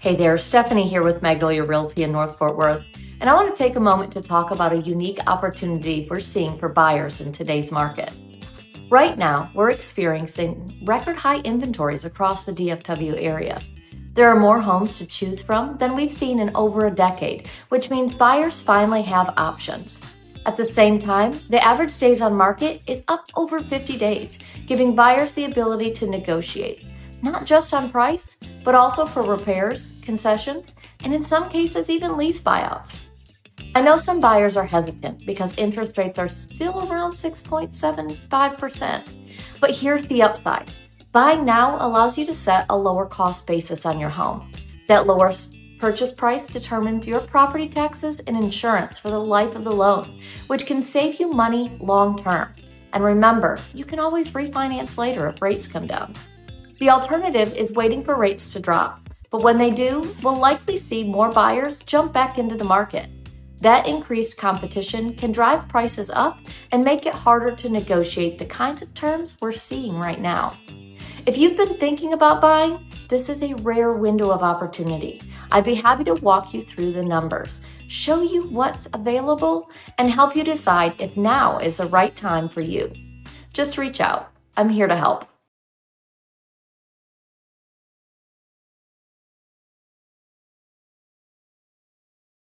Hey there, Stephanie here with Magnolia Realty in North Fort Worth, and I want to take a moment to talk about a unique opportunity we're seeing for buyers in today's market. Right now, we're experiencing record high inventories across the DFW area. There are more homes to choose from than we've seen in over a decade, which means buyers finally have options. At the same time, the average days on market is up over 50 days, giving buyers the ability to negotiate, not just on price, but also for repairs, concessions, and in some cases, even lease buyouts. I know some buyers are hesitant because interest rates are still around 6.75%, but here's the upside. Buying now allows you to set a lower cost basis on your home. That lower purchase price determines your property taxes and insurance for the life of the loan, which can save you money long term. And remember, you can always refinance later if rates come down. The alternative is waiting for rates to drop, but when they do, we'll likely see more buyers jump back into the market. That increased competition can drive prices up and make it harder to negotiate the kinds of terms we're seeing right now. If you've been thinking about buying, this is a rare window of opportunity. I'd be happy to walk you through the numbers, show you what's available, and help you decide if now is the right time for you. Just reach out. I'm here to help.